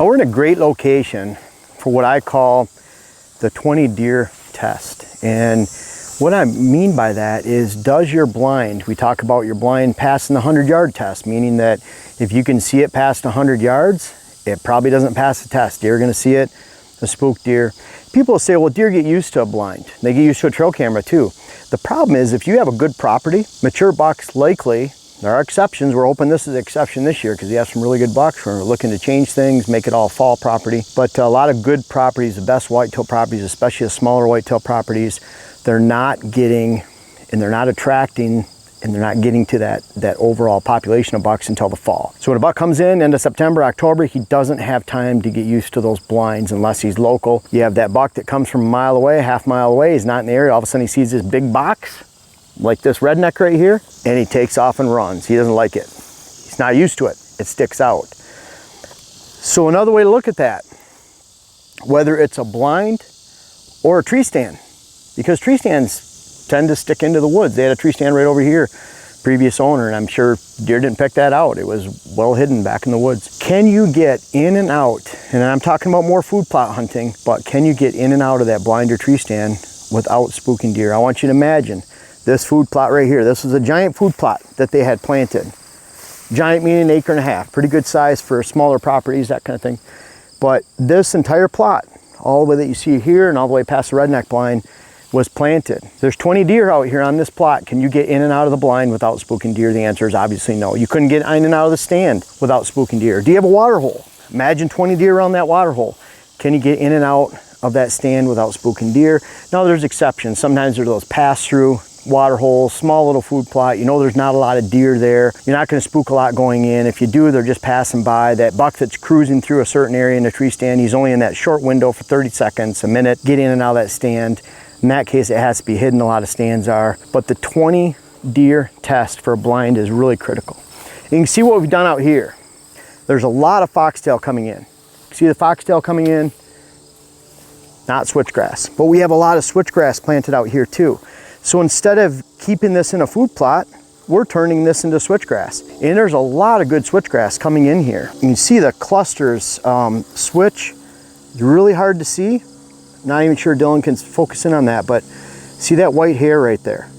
Now we're in a great location for what I call the 20 deer test. And what I mean by that is, does your blind, we talk about your blind passing the 100-yard test, meaning that if you can see it past 100 yards, it probably doesn't pass the test. Deer are gonna see it, a spooked deer. People will say, well, deer get used to a blind. They get used to a trail camera too. The problem is, if you have a good property, mature bucks likely, there are exceptions, we're hoping this is an exception this year because we have some really good bucks. We're looking to change things, make it all fall property. But a lot of good properties, the best whitetail properties, especially the smaller whitetail properties, they're not getting, and they're not attracting, and they're not getting to that overall population of bucks until the fall. So when a buck comes in, end of September, October, he doesn't have time to get used to those blinds unless he's local. You have that buck that comes from a mile away, half mile away, he's not in the area, all of a sudden he sees this big box, like this redneck right here, and he takes off and runs. He doesn't like it. He's not used to it. It sticks out. So another way to look at that, whether it's a blind or a tree stand, because tree stands tend to stick into the woods. They had a tree stand right over here, previous owner, and I'm sure deer didn't pick that out. It was well hidden back in the woods. Can you get in and out, and I'm talking about more food plot hunting, but can you get in and out of that blind or tree stand without spooking deer? I want you to imagine this food plot right here. This was a giant food plot that they had planted. Giant meaning 1.5 acres, pretty good size for smaller properties, that kind of thing. But this entire plot, all the way that you see here and all the way past the redneck blind, was planted. There's 20 deer out here on this plot. Can you get in and out of the blind without spooking deer? The answer is obviously no. You couldn't get in and out of the stand without spooking deer. Do you have a water hole? Imagine 20 deer around that water hole. Can you get in and out of that stand without spooking deer? Now there's exceptions. Sometimes there's those pass-through water holes, small little food plot. You know there's not a lot of deer there. You're not going to spook a lot going in. If you do, they're just passing by. That buck that's cruising through a certain area in a tree stand, he's only in that short window for 30 seconds, a minute, get in and out of that stand. In that case, it has to be hidden. A lot of stands are. But the 20 deer test for a blind is really critical. You can see what we've done out here. There's a lot of foxtail coming in. See the foxtail coming in? Not switchgrass. But we have a lot of switchgrass planted out here too. So instead of keeping this in a food plot, we're turning this into switchgrass. And there's a lot of good switchgrass coming in here. You can see the clusters switch. It's really hard to see. Not even sure Dylan can focus in on that, but see that white hair right there?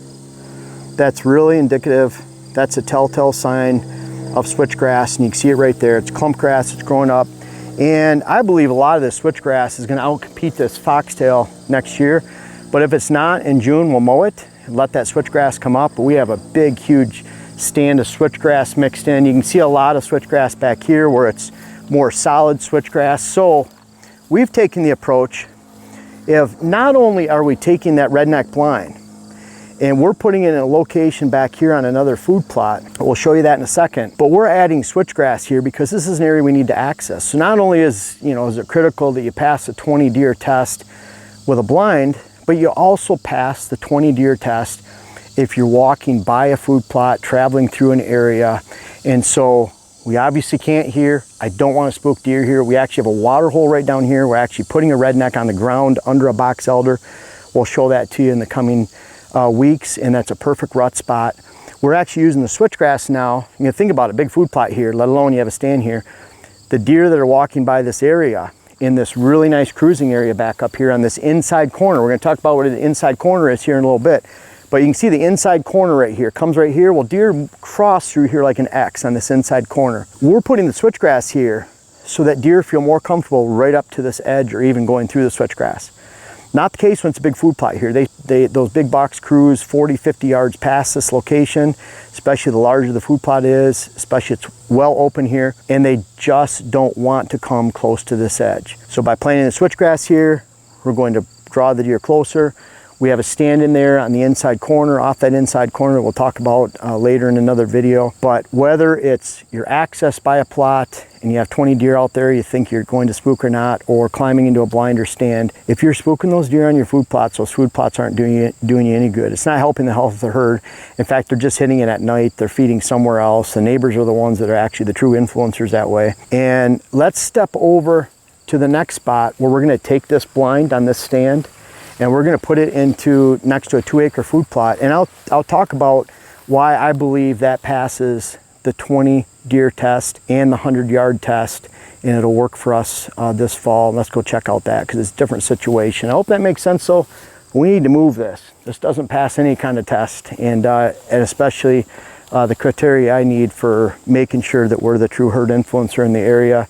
That's really indicative. That's a telltale sign of switchgrass, and you can see it right there. It's clump grass, it's growing up. And I believe a lot of this switchgrass is gonna outcompete this foxtail next year. But if it's not, in June we'll mow it and let that switchgrass come up. But we have a big, huge stand of switchgrass mixed in. You can see a lot of switchgrass back here where it's more solid switchgrass. So we've taken the approach of not only are we taking that redneck blind and we're putting it in a location back here on another food plot, we'll show you that in a second, but we're adding switchgrass here because this is an area we need to access. So not only is it critical that you pass the 20 deer test with a blind, but you also pass the 20 deer test if you're walking by a food plot, traveling through an area. And so we obviously can't here. I don't want to spook deer here. We actually have a water hole right down here. We're actually putting a redneck on the ground under a box elder. We'll show that to you in the coming weeks, and that's a perfect rut spot. We're actually using the switchgrass now. You know, think about it, big food plot here, let alone you have a stand here. The deer that are walking by this area, in this really nice cruising area back up here on this inside corner. We're going to talk about what the inside corner is here in a little bit. But you can see the inside corner right here, comes right here. Well, deer cross through here like an X on this inside corner. We're putting the switchgrass here so that deer feel more comfortable right up to this edge or even going through the switchgrass. Not the case when it's a big food plot here. Those big bucks cruise 40, 50 yards past this location, especially the larger the food plot is, especially it's well open here, and they just don't want to come close to this edge. So by planting the switchgrass here, we're going to draw the deer closer. We have a stand in there on the inside corner, off that inside corner we'll talk about later in another video. But whether it's your access by a plot and you have 20 deer out there, you think you're going to spook or not, or climbing into a blinder stand, if you're spooking those deer on your food plots, those food plots aren't doing you any good. It's not helping the health of the herd. In fact, they're just hitting it at night. They're feeding somewhere else. The neighbors are the ones that are actually the true influencers that way. And let's step over to the next spot where we're going to take this blind on this stand and we're going to put it next to a 2-acre food plot. And I'll talk about why I believe that passes the 20 deer test and the 100-yard test, and it'll work for us this fall. Let's go check out that because it's a different situation. I hope that makes sense. So we need to move this. This doesn't pass any kind of test, and especially the criteria I need for making sure that we're the true herd influencer in the area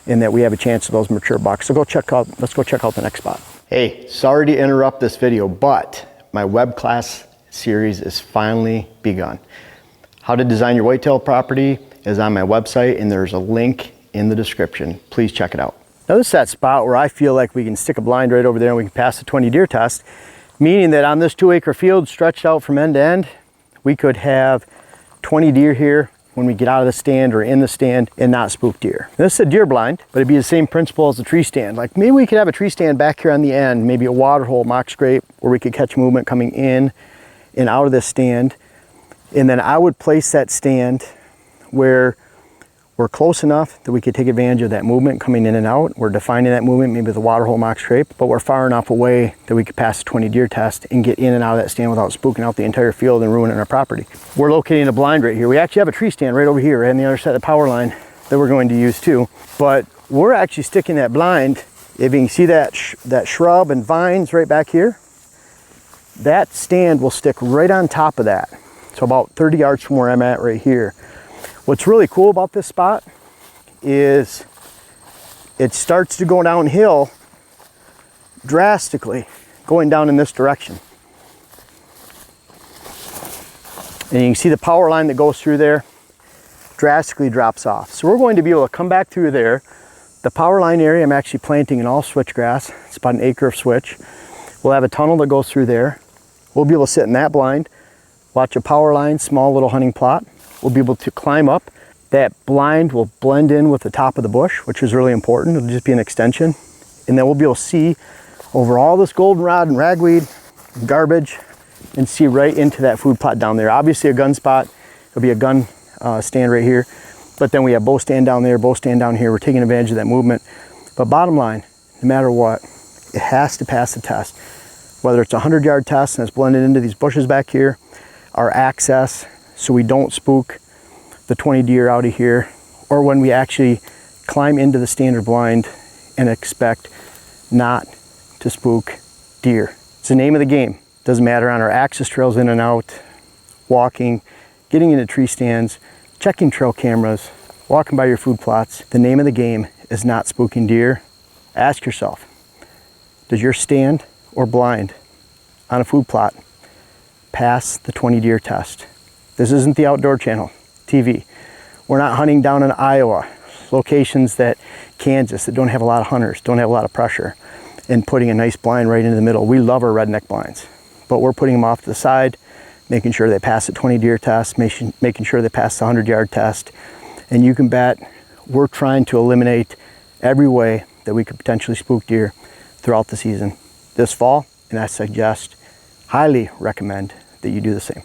and that we have a chance of those mature bucks. So let's go check out the next spot. Hey, sorry to interrupt this video, but my web class series is finally begun. How to design your whitetail property is on my website, and there's a link in the description. Please check it out. Now this is that spot where I feel like we can stick a blind right over there and we can pass the 20 deer test, meaning that on this 2-acre field stretched out from end to end, we could have 20 deer here when we get out of the stand or in the stand and not spook deer. This is a deer blind, but it'd be the same principle as the tree stand. Like maybe we could have a tree stand back here on the end, maybe a water hole, mock scrape, where we could catch movement coming in and out of this stand. And then I would place that stand where we're close enough that we could take advantage of that movement coming in and out. We're defining that movement maybe with a water hole, mock scrape, but we're far enough away that we could pass the 20 deer test and get in and out of that stand without spooking out the entire field and ruining our property. We're locating a blind right here. We actually have a tree stand right over here, right on the other side of the power line that we're going to use too. But we're actually sticking that blind. If you can see that shrub and vines right back here, that stand will stick right on top of that. So about 30 yards from where I'm at right here. What's really cool about this spot is it starts to go downhill drastically, going down in this direction. And you can see the power line that goes through there drastically drops off. So we're going to be able to come back through there. The power line area, I'm actually planting in all switchgrass. It's about an acre of switch. We'll have a tunnel that goes through there. We'll be able to sit in that blind, watch a power line, small little hunting plot. We'll be able to climb up. That blind will blend in with the top of the bush, which is really important. It'll just be an extension. And then we'll be able to see over all this goldenrod and ragweed, garbage, and see right into that food plot down there. Obviously a gun spot. It'll be a gun stand right here. But then we have bow stand down there, bow stand down here. We're taking advantage of that movement. But bottom line, no matter what, it has to pass the test. Whether it's a 100-yard test and it's blended into these bushes back here, our access, so we don't spook the 20 deer out of here, or when we actually climb into the standard blind and expect not to spook deer. It's the name of the game. Doesn't matter on our access trails in and out, walking, getting into tree stands, checking trail cameras, walking by your food plots. The name of the game is not spooking deer. Ask yourself, does your stand or blind on a food plot pass the 20 deer test? This isn't the Outdoor Channel TV. We're not hunting down in Iowa, locations that Kansas that don't have a lot of hunters, don't have a lot of pressure, and putting a nice blind right into the middle. We love our redneck blinds, but we're putting them off to the side, making sure they pass the 20 deer test, making sure they pass the 100-yard test. And you can bet we're trying to eliminate every way that we could potentially spook deer throughout the season this fall, and I suggest, highly recommend that you do the same.